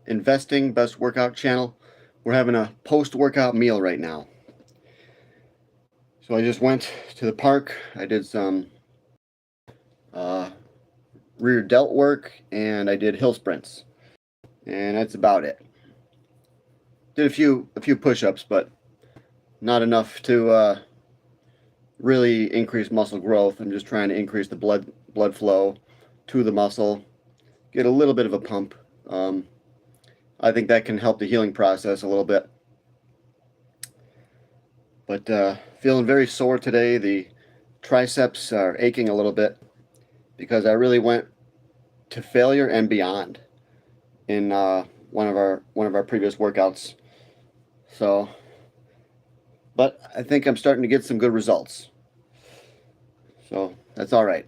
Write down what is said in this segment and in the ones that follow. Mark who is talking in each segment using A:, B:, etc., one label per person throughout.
A: Investing Best Workout channel. We're having a post-workout meal right now. So I just went to the park. I did some rear delt work and I did hill sprints. And that's about it. Did a few push-ups, but not enough to really increase muscle growth. I'm just trying to increase the blood flow to the muscle, get a little bit of a pump. I think that can help the healing process a little bit. But feeling very sore today. The triceps are aching a little bit because I really went to failure and beyond in one of our previous workouts. So, but I think I'm starting to get some good results. So that's all right.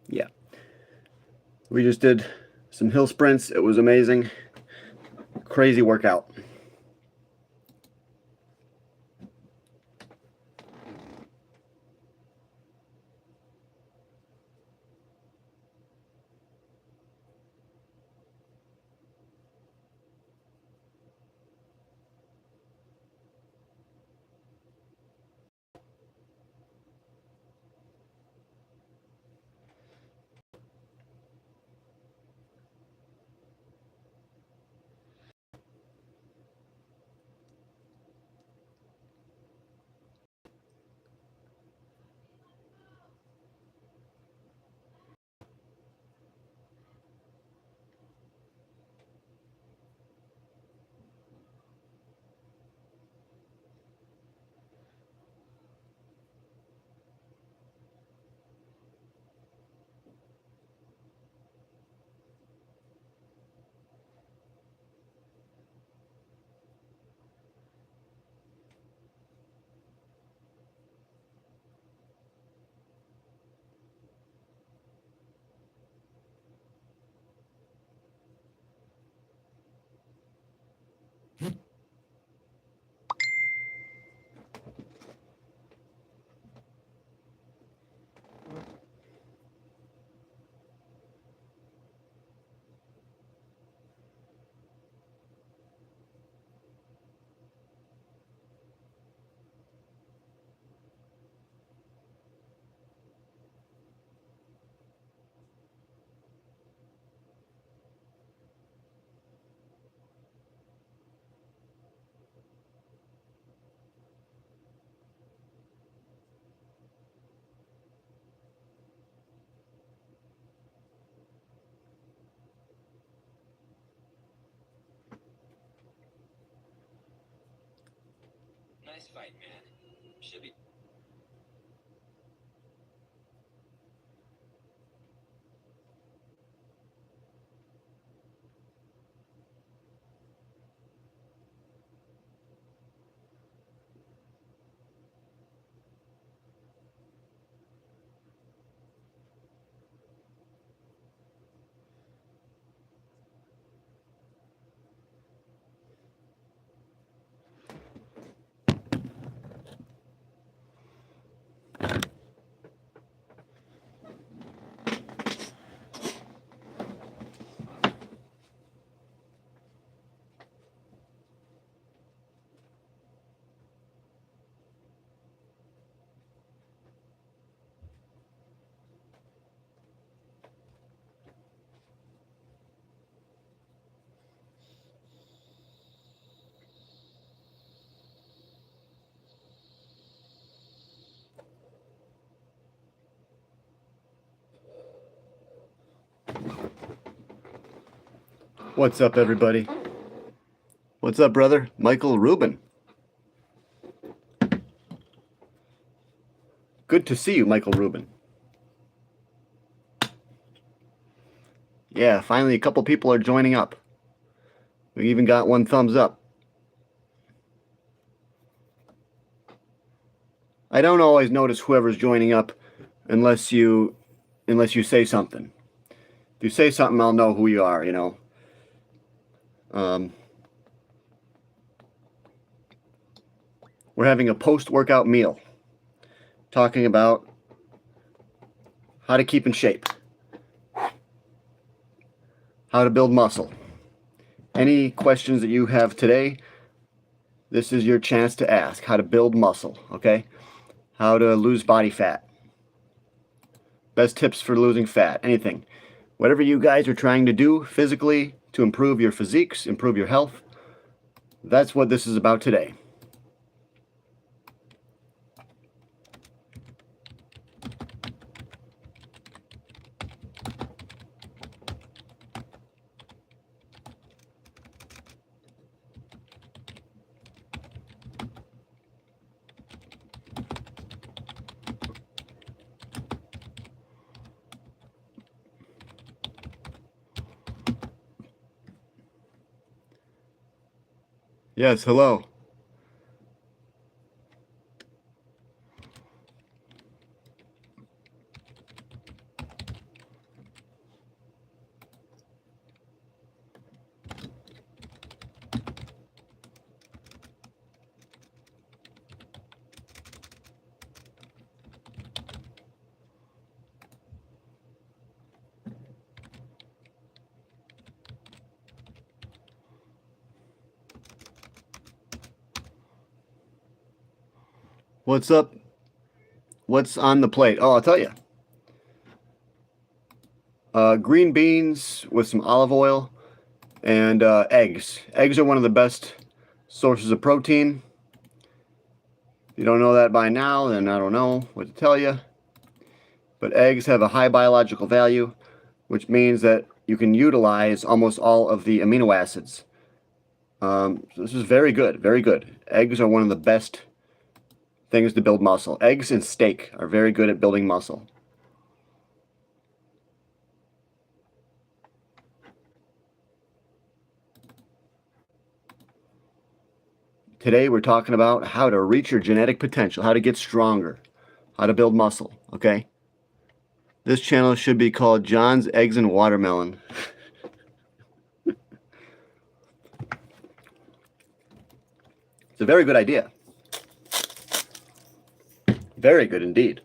A: Yeah. We just did some hill sprints. It was amazing. Crazy workout.
B: Nice fight, man. Should be.
A: What's up, everybody? What's up, brother? Michael Rubin. Good to see you, Michael Rubin. Yeah, finally a couple people are joining up. We even got one thumbs up. I don't always notice whoever's joining up unless you say something. If you say something, I'll know who you are, you know. we're having a post-workout meal, talking about how to keep in shape, how to build muscle. Any questions that you have today, this is your chance to ask. How to build muscle, okay? How to lose body fat. Best tips for losing fat, anything. Whatever you guys are trying to do physically to improve your physiques, improve your health, that's what this is about today. Yes, hello. What's up? What's on the plate? Oh, I'll tell you. Green beans with some olive oil and eggs. Eggs are one of the best sources of protein. If you don't know that by now, then I don't know what to tell you. But eggs have a high biological value, which means that you can utilize almost all of the amino acids. So this is very good, very good. Eggs are one of the best things to build muscle. Eggs and steak are very good at building muscle. Today we're talking about how to reach your genetic potential, how to get stronger, how to build muscle, okay? This channel should be called John's Eggs and Watermelon. It's a very good idea. Very good indeed.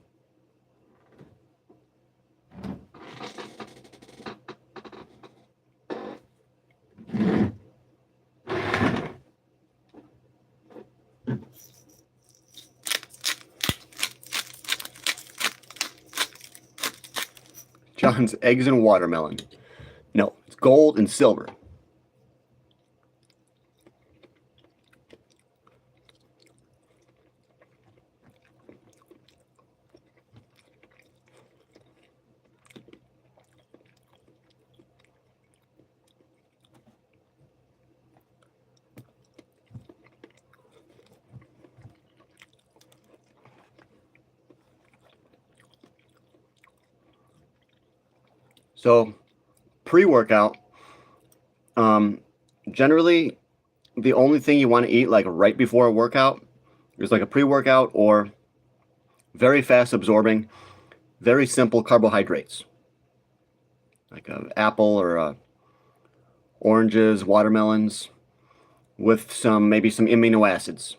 A: John's Eggs and Watermelon. No, it's gold and silver. So, pre-workout, generally the only thing you want to eat like right before a workout is like a pre-workout or very fast absorbing, very simple carbohydrates, like an apple or oranges, watermelons, with maybe some amino acids,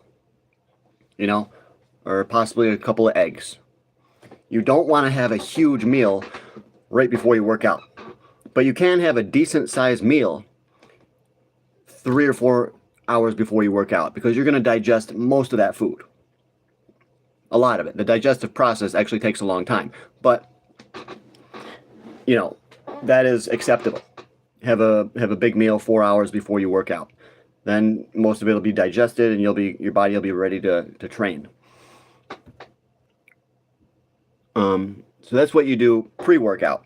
A: you know, or possibly a couple of eggs. You don't want to have a huge meal right before you work out, but you can have a decent sized meal 3 or 4 hours before you work out, because you're going to digest most of that food. A lot of it. The digestive process actually takes a long time, but you know, that is acceptable. Have a big meal 4 hours before you work out. Then most of it will be digested and your body will be ready to train. So that's what you do pre-workout.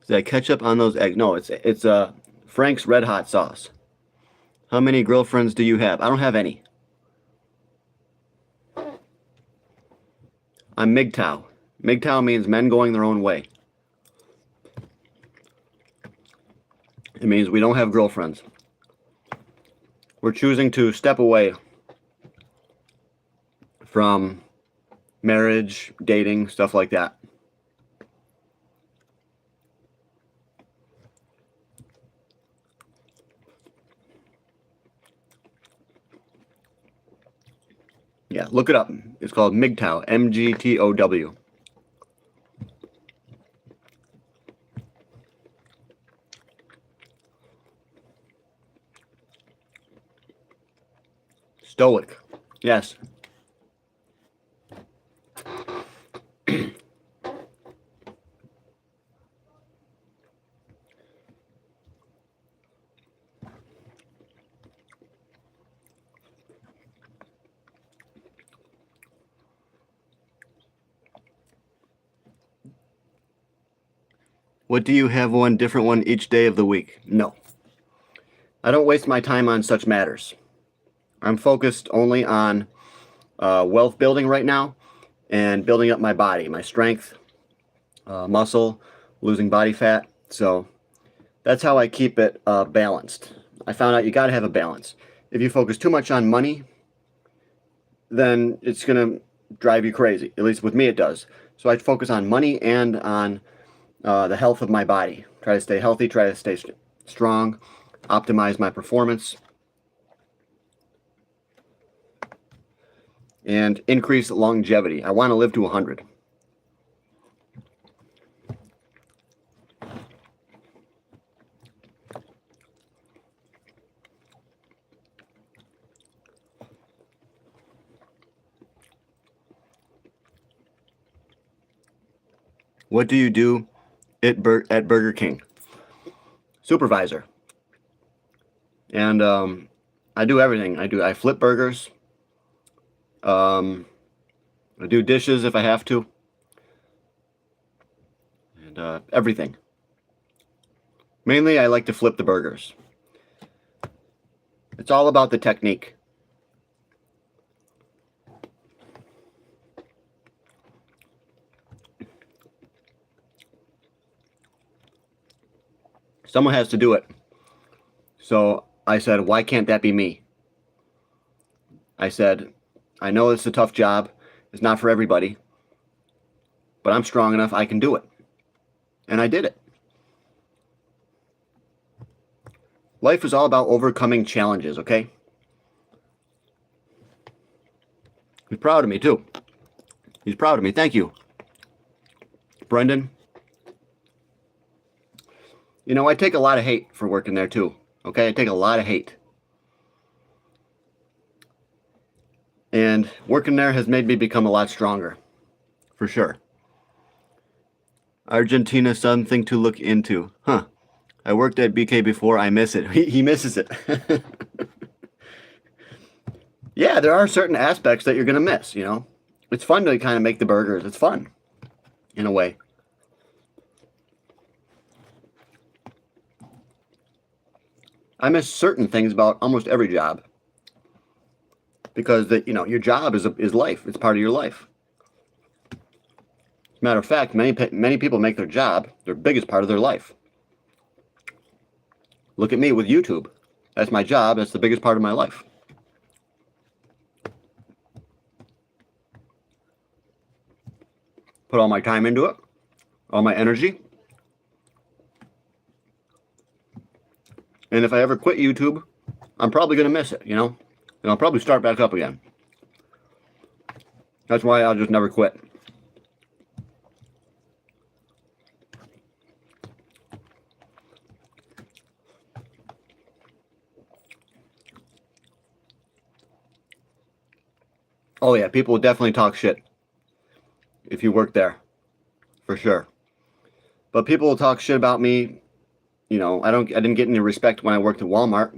A: Is that ketchup on those eggs? No, it's Frank's Red Hot sauce. How many girlfriends do you have? I don't have any. I'm MGTOW. MGTOW means men going their own way. It means we don't have girlfriends. We're choosing to step away from marriage, dating, stuff like that. Yeah, look it up. It's called MGTOW. MGTOW. Stoic. Yes. What do you have one different one each day of the week? No. I don't waste my time on such matters. I'm focused only on wealth building right now and building up my body, my strength, muscle, losing body fat. So that's how I keep it balanced. I found out you got to have a balance. If you focus too much on money, then it's going to drive you crazy. At least with me, it does. So I focus on money and on the health of my body. Try to stay healthy, try to stay strong, optimize my performance, and increase longevity. I want to live to 100. What do you do at Burger King? Supervisor. And I do everything. I flip burgers. I do dishes if I have to. And everything. Mainly, I like to flip the burgers. It's all about the technique. Someone has to do it. So I said, why can't that be me? I said, I know it's a tough job. It's not for everybody. But I'm strong enough, I can do it. And I did it. Life is all about overcoming challenges, okay? He's proud of me, too. He's proud of me. Thank you, Brendan. You know, I take a lot of hate for working there, too. Okay? I take a lot of hate. And working there has made me become a lot stronger. For sure. Argentina, something to look into. Huh. I worked at BK before. I miss it. He misses it. Yeah, there are certain aspects that you're going to miss, you know. It's fun to kind of make the burgers. It's fun, in a way. I miss certain things about almost every job. Because, your job is life. It's part of your life. As a matter of fact, many people make their job their biggest part of their life. Look at me with YouTube. That's my job. That's the biggest part of my life. Put all my time into it, all my energy. And if I ever quit YouTube, I'm probably going to miss it, And I'll probably start back up again. That's why I'll just never quit. Oh yeah, people will definitely talk shit if you work there, for sure. But people will talk shit about me. I didn't get any respect when I worked at Walmart,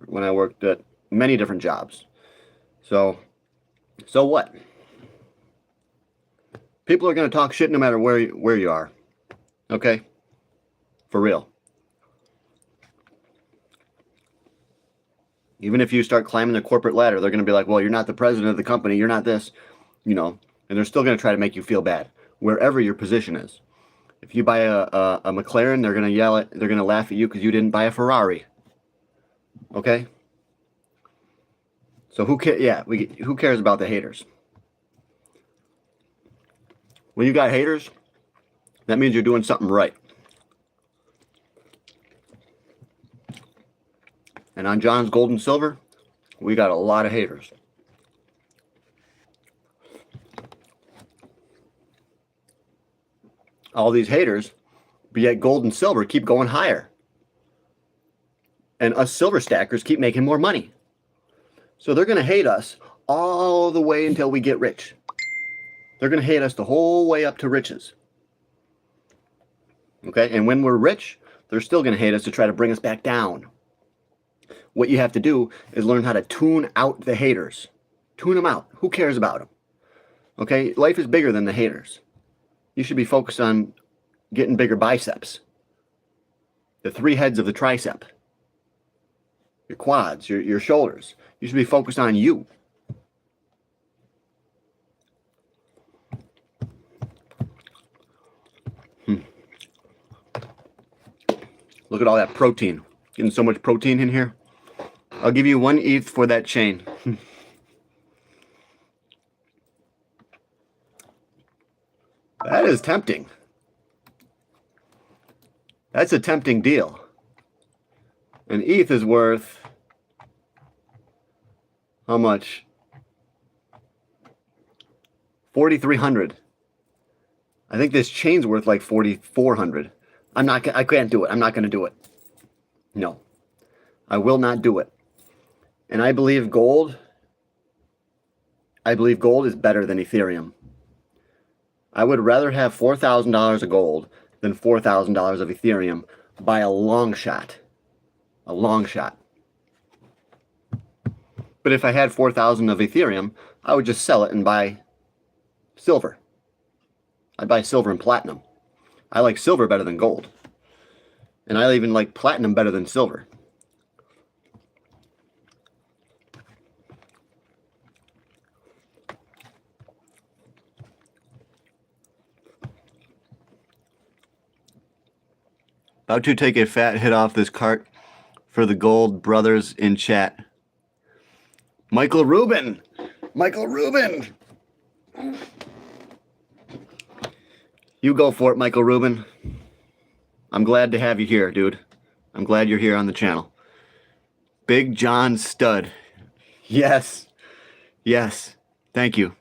A: when I worked at many different jobs. So what? People are going to talk shit no matter where you are. Okay? For real. Even if you start climbing the corporate ladder, they're going to be like, well, you're not the president of the company, you're not this, and they're still going to try to make you feel bad, wherever your position is. If you buy a McLaren, they're going to they're going to laugh at you because you didn't buy a Ferrari. Okay? So who cares about the haters? When you got haters, that means you're doing something right. And on John's Gold and Silver, we got a lot of haters. all these haters, but yet gold and silver keep going higher. And us silver stackers keep making more money. So they're going to hate us all the way until we get rich. They're going to hate us the whole way up to riches. Okay? And when we're rich, they're still going to hate us to try to bring us back down. What you have to do is learn how to tune out the haters. Tune them out. Who cares about them? Okay? Life is bigger than the haters. You should be focused on getting bigger biceps. The 3 heads of the tricep. Your quads, your shoulders. You should be focused on you. Look at all that protein. Getting so much protein in here. I'll give you 1 ETH for that chain. That is tempting. That's a tempting deal. An ETH is worth how much? 4,300. I think this chain's worth like 4,400. I can't do it. I'm not going to do it. No. I will not do it. And I believe gold is better than Ethereum. I would rather have $4,000 of gold than $4,000 of Ethereum by a long shot. A long shot. But if I had 4,000 of Ethereum, I would just sell it and buy silver. I'd buy silver and platinum. I like silver better than gold. And I even like platinum better than silver. About to take a fat hit off this cart for the gold brothers in chat. Michael Rubin! Michael Rubin! You go for it, Michael Rubin. I'm glad to have you here, dude. I'm glad you're here on the channel. Big John Stud. Yes. Yes. Thank you.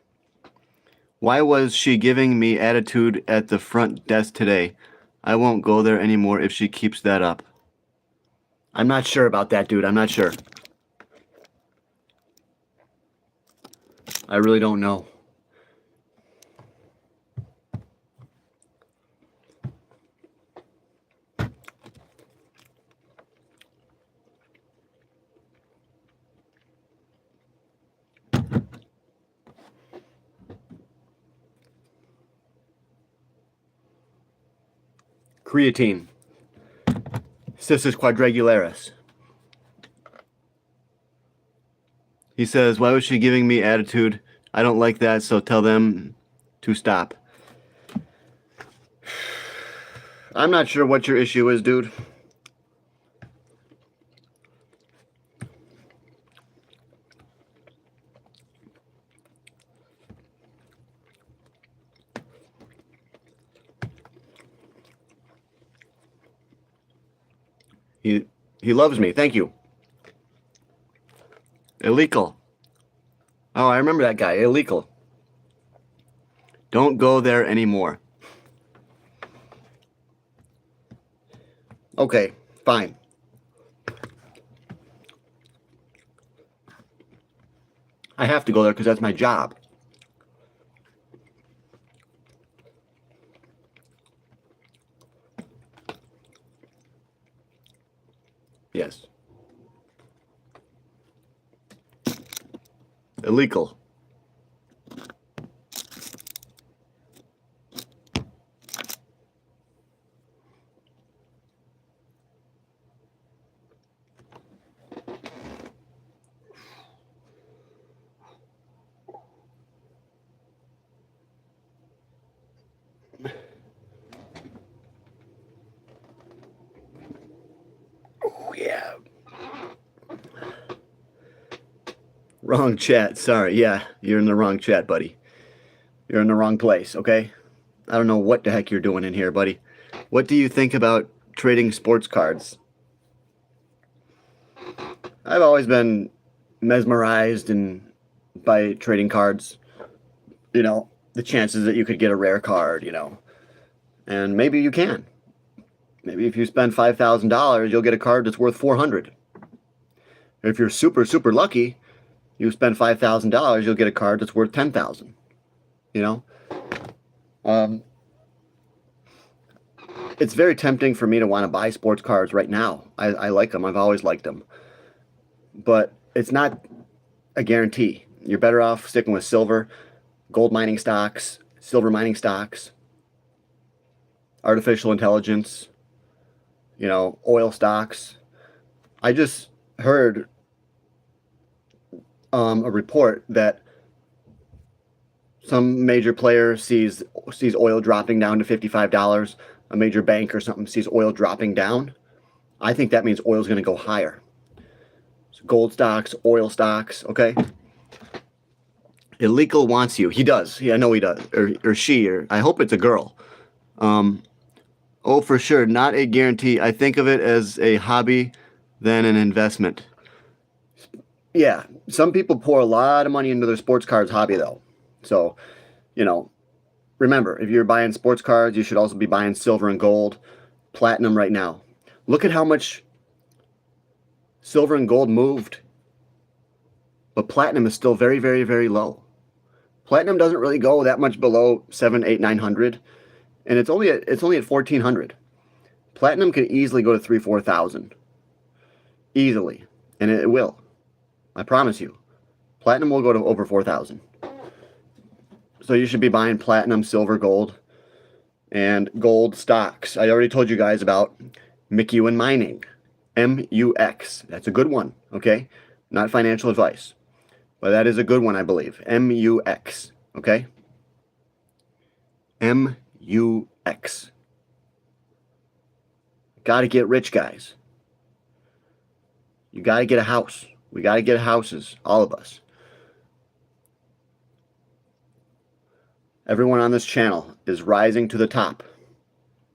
A: Why was she giving me attitude at the front desk today? I won't go there anymore if she keeps that up. I'm not sure about that, dude. I'm not sure. I really don't know. Creatine. Cystis quadrangularis. He says, why was she giving me attitude? I don't like that, so tell them to stop. I'm not sure what your issue is, dude. He loves me. Thank you. Illegal. Oh, I remember that guy. Illegal. Don't go there anymore. Okay, fine. I have to go there because that's my job. Yes. Illegal. Oh, yeah. Wrong chat. Sorry. Yeah, you're in the wrong chat, buddy. You're in the wrong place, okay? I don't know what the heck you're doing in here, buddy. What do you think about trading sports cards? I've always been mesmerized by trading cards. You know, the chances that you could get a rare card, you know. And maybe you can. Maybe if you spend $5,000, you'll get a card that's worth 400. If you're super, super lucky, you spend $5,000, you'll get a card that's worth 10,000. You know? It's very tempting for me to want to buy sports cards right now. I like them. I've always liked them. But it's not a guarantee. You're better off sticking with silver, gold mining stocks, silver mining stocks, artificial intelligence, oil stocks. I just heard a report that some major player sees oil dropping down to $55. A major bank or something sees oil dropping down. I think that means oil's going to go higher. So gold stocks, oil stocks, okay? Illegal wants you. He does. Yeah, I know he does. Or she, or I hope it's a girl. Oh, for sure. Not a guarantee. I think of it as a hobby than an investment. Yeah, some people pour a lot of money into their sports cards hobby, though. So, remember, if you're buying sports cards, you should also be buying silver and gold, platinum right now. Look at how much silver and gold moved. But platinum is still very, very, very low. Platinum doesn't really go that much below 7, 8, 900, and it's only at 1,400. Platinum could easily go to 3, 4,000. Easily, and it will. I promise you. Platinum will go to over 4,000. So you should be buying platinum, silver, gold, and gold stocks. I already told you guys about McEwen Mining. MUX. That's a good one, okay? Not financial advice. But that is a good one, I believe. MUX, okay? MUX. Gotta get rich, guys. You gotta get a house. We gotta get houses, all of us. Everyone on this channel is rising to the top.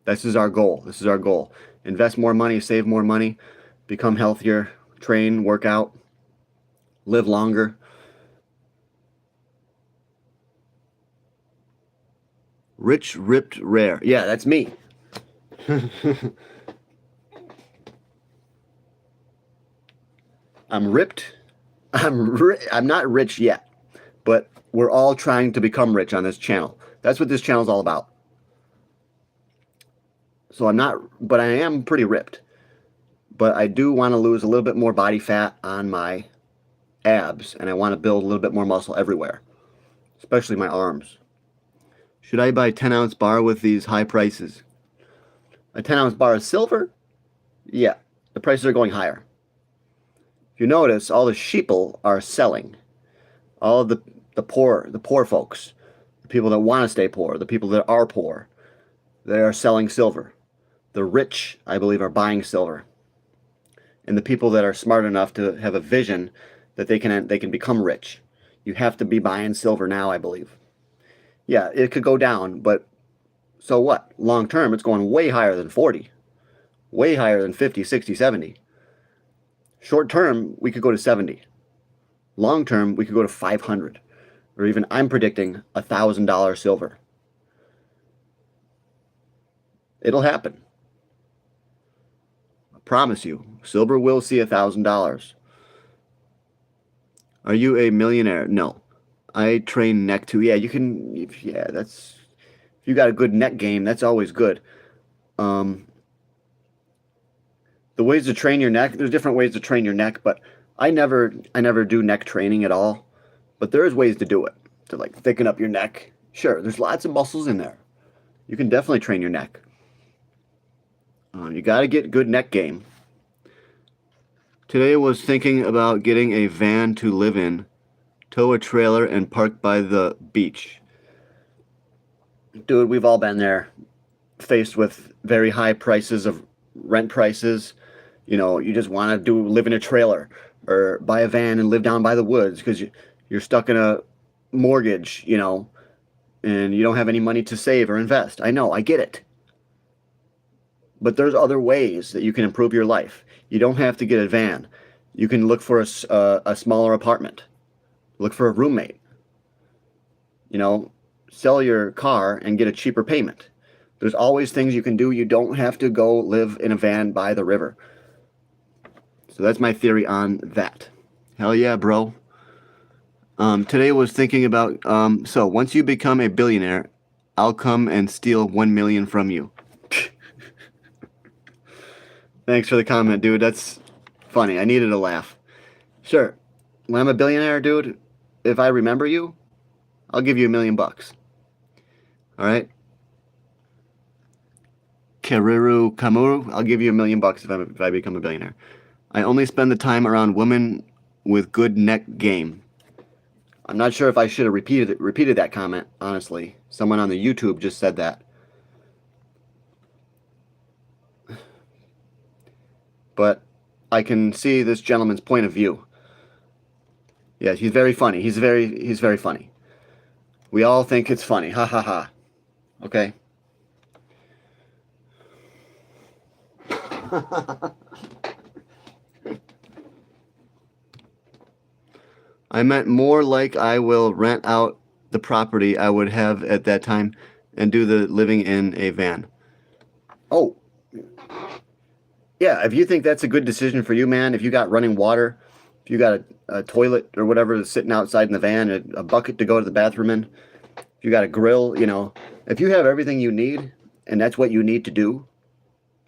A: This is our goal. This is our goal. Invest more money, save more money, become healthier, train, work out, live longer. Rich, ripped, rare. Yeah, that's me. I'm ripped. I'm not rich yet, but we're all trying to become rich on this channel. That's what this channel is all about. So but I am pretty ripped. But I do want to lose a little bit more body fat on my abs, and I want to build a little bit more muscle everywhere, especially my arms. Should I buy 10-ounce bar with these high prices? A 10-ounce bar of silver? Yeah, the prices are going higher. If you notice, all the sheeple are selling. All of the poor folks, the people that want to stay poor, the people that are poor, they are selling silver. The rich, I believe, are buying silver. And the people that are smart enough to have a vision that they can become rich. You have to be buying silver now, I believe. Yeah, it could go down, but so what? Long term, it's going way higher than 40. Way higher than 50, 60, 70. Short term, we could go to 70. Long term, we could go to 500. Or even, I'm predicting, $1,000 silver. It'll happen. I promise you, silver will see $1,000. Are you a millionaire? No. I train neck too. Yeah, you can. Yeah, if you got a good neck game, that's always good. The ways to train your neck. There's different ways to train your neck, but I never do neck training at all. But there is ways to do it to like thicken up your neck. Sure, there's lots of muscles in there. You can definitely train your neck. You got to get good neck game. Today I was thinking about getting a van to live in, tow a trailer, and park by the beach. Dude, we've all been there, faced with very high prices of rent prices. You just want to live in a trailer or buy a van and live down by the woods because you're stuck in a mortgage, and you don't have any money to save or invest. I know, I get it. But there's other ways that you can improve your life. You don't have to get a van. You can look for a smaller apartment. Look for a roommate. Sell your car and get a cheaper payment. There's always things you can do. You don't have to go live in a van by the river. So that's my theory on that. Hell yeah, bro. Today was thinking about, so once you become a billionaire, I'll come and steal 1 million from you. Thanks for the comment, dude. That's funny. I needed a laugh. Sure. When I'm a billionaire, dude, if I remember you, I'll give you $1 million. All right? Kariru Kamuru, I'll give you $1 million if I become a billionaire. I only spend the time around women with good neck game. I'm not sure if I should have repeated that comment, honestly. Someone on the YouTube just said that. But I can see this gentleman's point of view. Yeah, he's very funny. He's very funny. We all think it's funny. Ha ha ha. Okay. I meant more like I will rent out the property I would have at that time and do the living in a van. Oh. Yeah, if you think that's a good decision for you, man, if you got running water, if you got a toilet or whatever that's sitting outside in the van, a bucket to go to the bathroom in, if you got a grill, you know, if you have everything you need and that's what you need to do,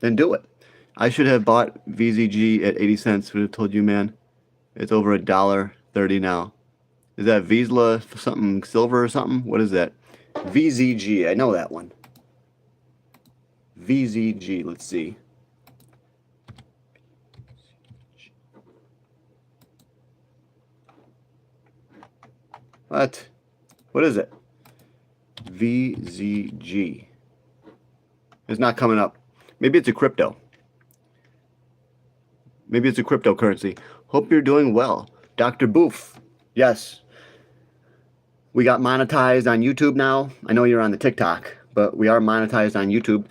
A: then do it. I should have bought VZG at 80 cents. Would have told you, man. It's over $1.30 now. Is that Vizsla something silver or something? What is that? VZG. I know that one. VZG. Let's see. What? What is it? VZG. It's not coming up. Maybe it's a crypto. Maybe it's a cryptocurrency. Hope you're doing well. Dr. Boof. Yes. We got monetized on YouTube now. I know you're on the TikTok, but we are monetized on YouTube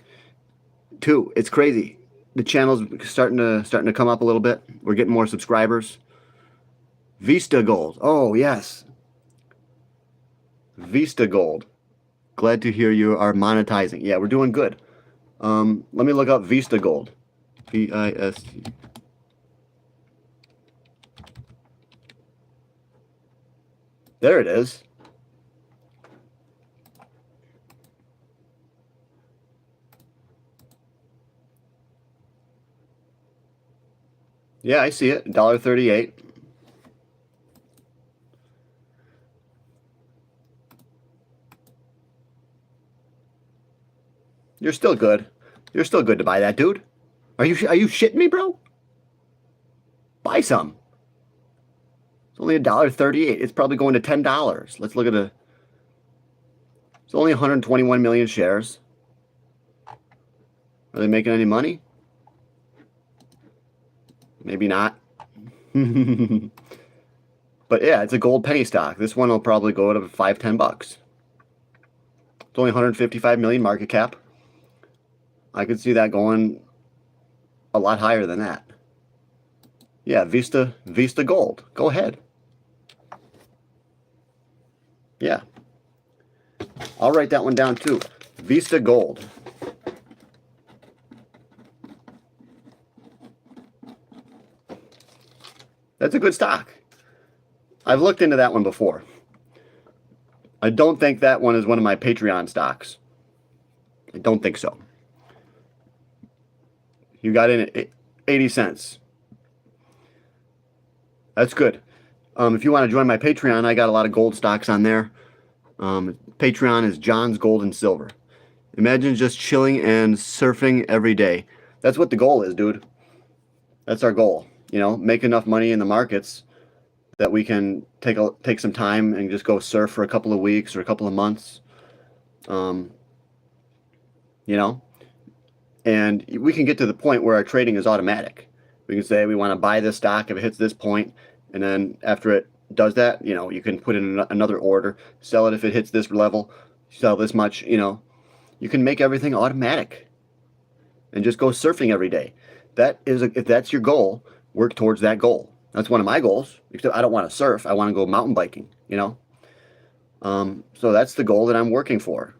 A: too. It's crazy. The channel's starting to come up a little bit. We're getting more subscribers. Vista Gold. Oh, yes. Vista Gold. Glad to hear you are monetizing. Yeah, we're doing good. Let me look up Vista Gold. V-I-S-T. There it is. Yeah, I see it. $1.38. You're still good. You're still good to buy that, dude. Are you shitting me, bro? Buy some. It's only $1.38. It's probably going to $10. Let's look at it's only 121 million shares. Are they making any money? Maybe not. But yeah, it's a gold penny stock. This one will probably go to $5-10. It's only 155 million market cap. I could see that going a lot higher than that. Yeah, Vista Gold. Go ahead. Yeah. I'll write that one down too. Vista Gold. That's a good stock. I've looked into that one before. I don't think that one is one of my Patreon stocks. I don't think so. You got in at 80 cents. That's good. If you want to join my Patreon, I got a lot of gold stocks on there. Patreon is John's Gold and Silver. Imagine just chilling and surfing every day. That's what the goal is, dude. That's our goal. You know, make enough money in the markets that we can take some time and just go surf for a couple of weeks or a couple of months. You know, and we can get to the point where our trading is automatic. We can say we want to buy this stock if it hits this point, and then after it does that, you know, you can put in another order, sell it if it hits this level, sell this much. You know, you can make everything automatic and just go surfing every day. If that's your goal, work towards that goal. That's one of my goals. Except I don't want to surf. I want to go mountain biking, you know. So that's the goal that I'm working for.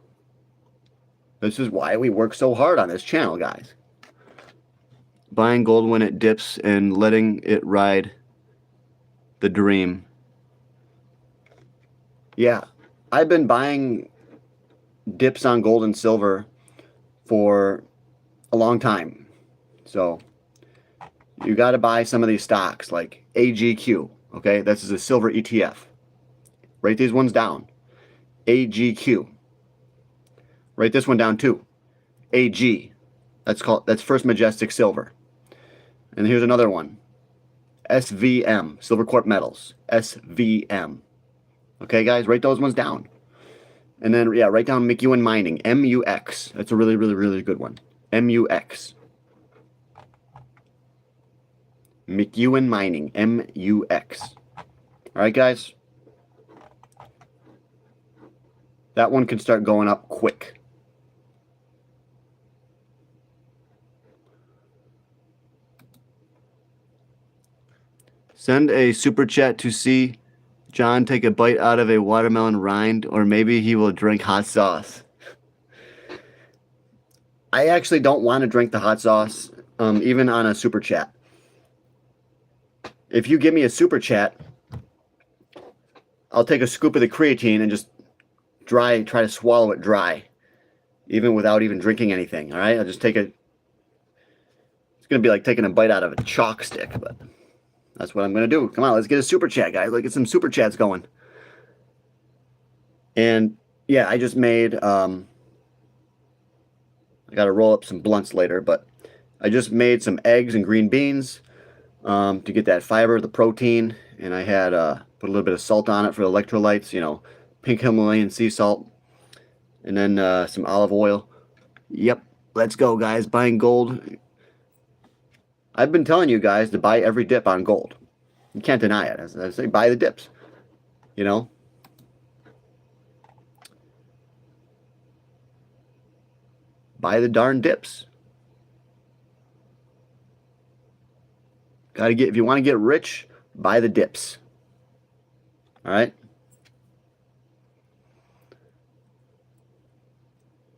A: This is why we work so hard on this channel, guys. Buying gold when it dips and letting it ride the dream. Yeah, I've been buying dips on gold and silver for a long time. So you got to buy some of these stocks like AGQ. Okay, this is a silver ETF. Write these ones down. AGQ. Write this one down too. AG. That's First Majestic Silver. And here's another one. SVM, Silver Corp Metals. SVM. Okay, guys, write those ones down. And then, yeah, write down McEwen Mining. MUX. That's a really, really, really good one. MUX. McEwen Mining. MUX. All right, guys. That one can start going up quick. Send a super chat to see John take a bite out of a watermelon rind, or maybe he will drink hot sauce. I actually don't want to drink the hot sauce, even on a super chat. If you give me a super chat, I'll take a scoop of the creatine and just try to swallow it dry, even without even drinking anything. All right, I'll just take a. It's gonna be like taking a bite out of a chalk stick, but that's what I'm gonna do. Come on, let's get a super chat, guys. Let's get some super chats going. And yeah, I just made. I got to roll up some blunts later, but I just made some eggs and green beans to get that fiber, the protein, and I had put a little bit of salt on it for the electrolytes. You know, pink Himalayan sea salt, and then some olive oil. Yep, let's go, guys. Buying gold. I've been telling you guys to buy every dip on gold. You can't deny it. As I say, buy the dips. You know? Buy the darn dips. Gotta get, if you want to get rich, buy the dips. All right?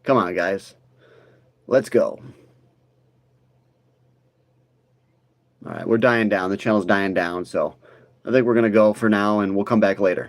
A: Come on, guys. Let's go. All right, we're dying down. The channel's dying down, so I think we're going to go for now, and we'll come back later.